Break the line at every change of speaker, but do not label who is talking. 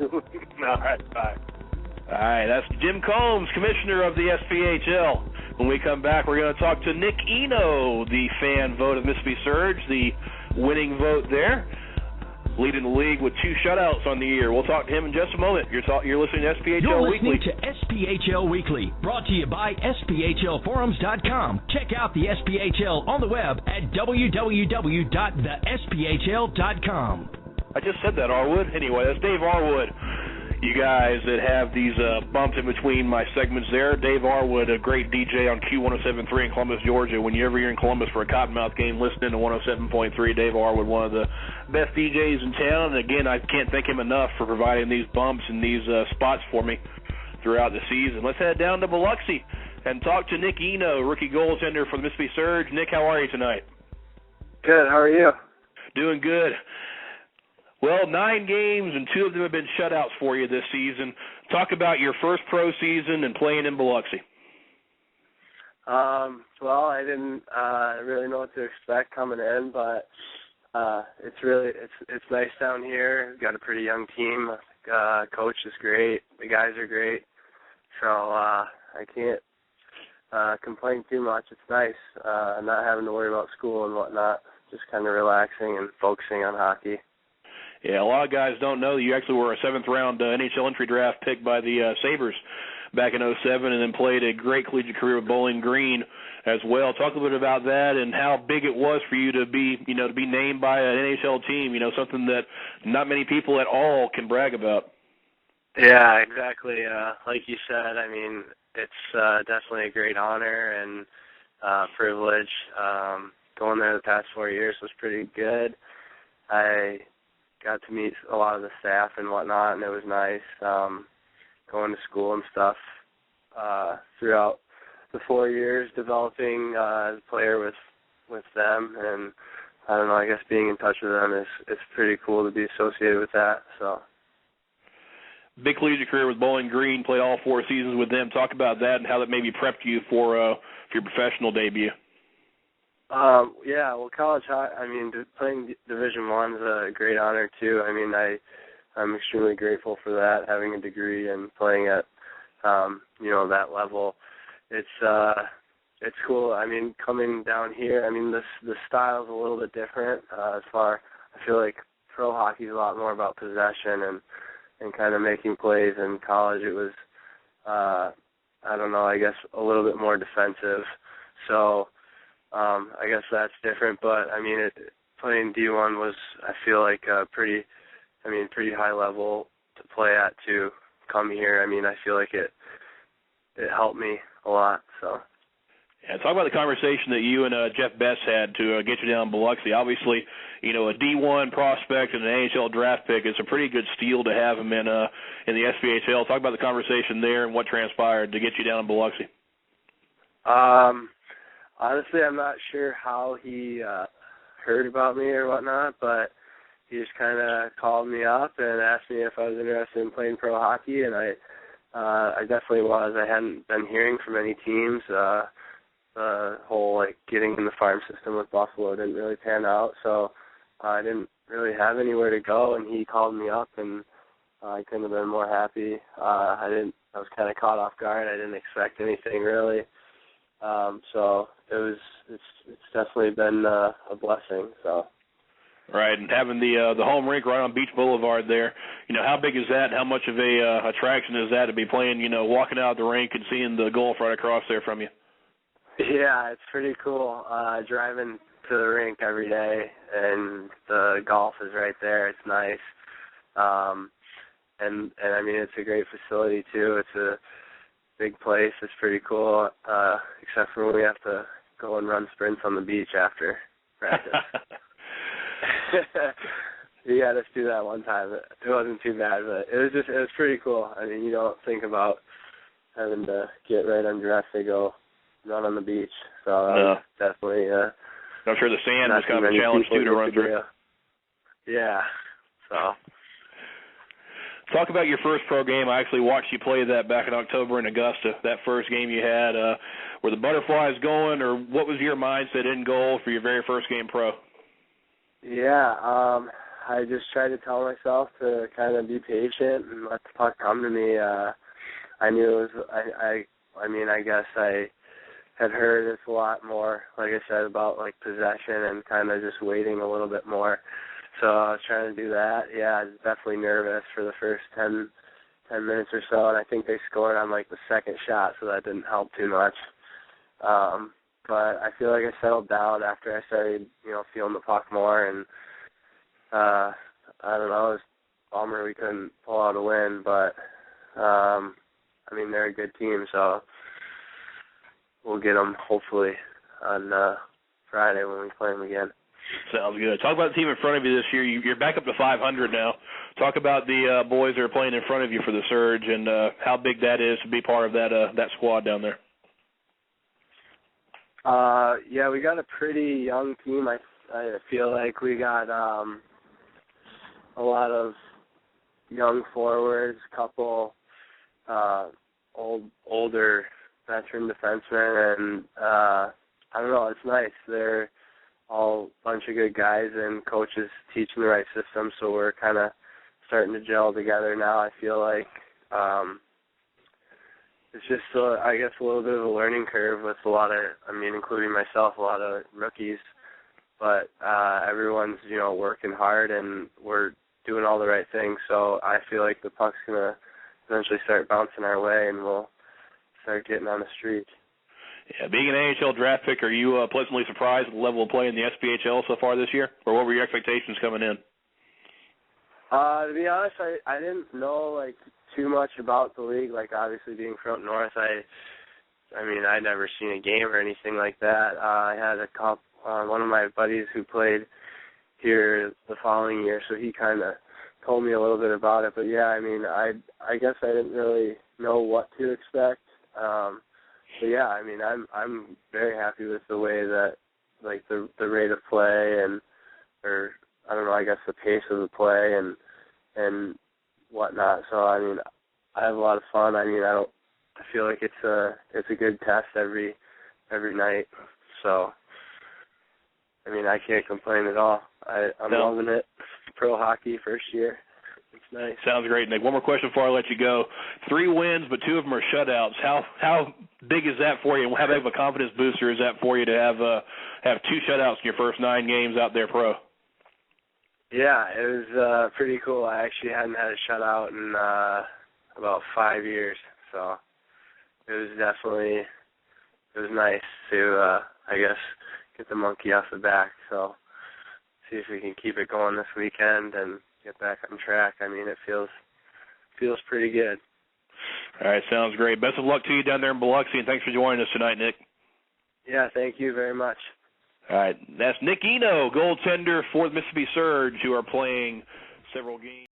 All right, bye.
All right, that's Jim Combs, commissioner of the SPHL. When we come back, we're going to talk to Nick Eno, the fan vote of Mississippi Surge, the winning vote there, leading the league with 2 shutouts on the year. We'll talk to him in just a moment. You're listening to SPHL Weekly.
You're listening to SPHL Weekly, brought to you by SPHLforums.com. Check out the SPHL on the web at www.thesphl.com.
I just said that, Arwood. Anyway, that's Dave Arwood. You guys that have these bumps in between my segments there, Dave Arwood, a great DJ on Q107.3 in Columbus, Georgia. Whenever you're in Columbus for a Cottonmouth game, listening to 107.3, Dave Arwood, one of the best DJs in town. And again, I can't thank him enough for providing these bumps and these spots for me throughout the season. Let's head down to Biloxi and talk to Nick Eno, rookie goaltender for the Mississippi Surge. Nick, how are you tonight?
Good. How are you?
Doing good. Well, 9 games, and 2 of them have been shutouts for you this season. Talk about your first pro season and playing in Biloxi.
Well, I didn't really know what to expect coming in, but it's nice down here. We've got a pretty young team. Coach is great. The guys are great. So I can't complain too much. It's nice not having to worry about school and whatnot, just kind of relaxing and focusing on hockey.
Yeah, a lot of guys don't know that you actually were a 7th-round NHL entry draft pick by the Sabres back in 2007, and then played a great collegiate career with Bowling Green as well. Talk a little bit about that and how big it was for you to be named by an NHL team, something that not many people at all can brag about.
Yeah, exactly. Like you said, I mean, it's definitely a great honor and privilege. Going there the past 4 years was pretty good. I got to meet a lot of the staff and whatnot, and it was nice going to school and stuff throughout the 4 years, developing as a player with them, and I don't know, I guess being in touch with them is pretty cool to be associated with that. So,
big collegiate career with Bowling Green, played all 4 seasons with them. Talk about that and how that maybe prepped you for your professional debut.
Yeah, well, college, playing Division I is a great honor, too. I mean, I'm extremely grateful for that, having a degree and playing at, that level. It's cool. I mean, coming down here, I mean, the style's a little bit different I feel like pro hockey is a lot more about possession and kind of making plays. In college, it was, I guess a little bit more defensive. So, I guess that's different, but I mean, playing D1 was, I feel like, pretty high level to play at to come here. I mean, I feel like it helped me a lot. So.
Yeah, talk about the conversation that you and Jeff Best had to get you down in Biloxi. Obviously, a D1 prospect and an NHL draft pick is a pretty good steal to have him in the SPHL. Talk about the conversation there and what transpired to get you down in Biloxi.
Honestly, I'm not sure how he heard about me or whatnot, but he just kind of called me up and asked me if I was interested in playing pro hockey, and I definitely was. I hadn't been hearing from any teams. The whole getting in the farm system with Buffalo didn't really pan out, so I didn't really have anywhere to go, and he called me up, and I couldn't have been more happy. I was kind of caught off guard. I didn't expect anything really. So it's definitely been a blessing. So.
Right, and having the home rink right on Beach Boulevard there, how big is that? How much of a attraction is that to be playing? Walking out of the rink and seeing the Gulf right across there from you.
Yeah, it's pretty cool. Driving to the rink every day, and the golf is right there. It's nice, and I mean it's a great facility too. It's a big place. It's pretty cool, except for when we have to go and run sprints on the beach after practice. You got us do that one time. It wasn't too bad, but it was pretty cool. I mean, you don't think about having to get right undressed to go run on the beach. So
no.
Definitely.
I'm sure the sand was kind of a challenge too to run through.
Yeah. So.
Talk about your first pro game. I actually watched you play that back in October in Augusta. That first game you had, were the butterflies going, or what was your mindset in goal for your very first game pro?
Yeah, I just try to tell myself to kind of be patient and let the puck come to me. I knew it was, I guess I had heard this a lot more, like I said, about like possession and kind of just waiting a little bit more. So I was trying to do that. Yeah, I was definitely nervous for the first 10 minutes or so, and I think they scored on like the second shot, so that didn't help too much. But I feel like I settled down after I started, feeling the puck more, and I don't know, it was a bummer we couldn't pull out a win, but they're a good team, so we'll get them hopefully on Friday when we play them again.
Sounds good. Talk about the team in front of you this year. You're back up to 500 now. Talk about the boys that are playing in front of you for the Surge and how big that is to be part of that squad down there.
Yeah, we got a pretty young team. I feel like we got a lot of young forwards, a couple older veteran defensemen, and I don't know, it's nice. They're all a bunch of good guys and coaches teaching the right system, so we're kind of starting to gel together now. I feel like it's just, I guess, a little bit of a learning curve with a lot of, including myself, a lot of rookies. But everyone's, working hard, and we're doing all the right things. So I feel like the puck's going to eventually start bouncing our way, and we'll start getting on the streak.
Yeah, being an AHL draft pick, are you pleasantly surprised at the level of play in the SPHL so far this year? Or what were your expectations coming in?
To be honest, I didn't know, too much about the league. Obviously being from up north, I'd never seen a game or anything like that. I had one of my buddies who played here the following year, so he kind of told me a little bit about it. But yeah, I guess I didn't really know what to expect. But yeah, I'm very happy with the way that, the rate of play the pace of the play and whatnot. So I have a lot of fun. I feel like it's a good test every night. So I can't complain at all. I'm loving it. Pro hockey first year. It's nice.
Sounds great, Nick. One more question before I let you go. 3 wins, but 2 of them are shutouts. How big is that for you, and how big of a confidence booster is that for you to have 2 shutouts in your first 9 games out there pro?
Yeah, it was pretty cool. I actually hadn't had a shutout in about 5 years, so it was nice to, get the monkey off the back. So see if we can keep it going this weekend and get back on track. It feels pretty good.
All right, sounds great. Best of luck to you down there in Biloxi, and thanks for joining us tonight, Nick.
Yeah, thank you very much.
All right, that's Nick Eno, goaltender for the Mississippi Surge, who are playing several games.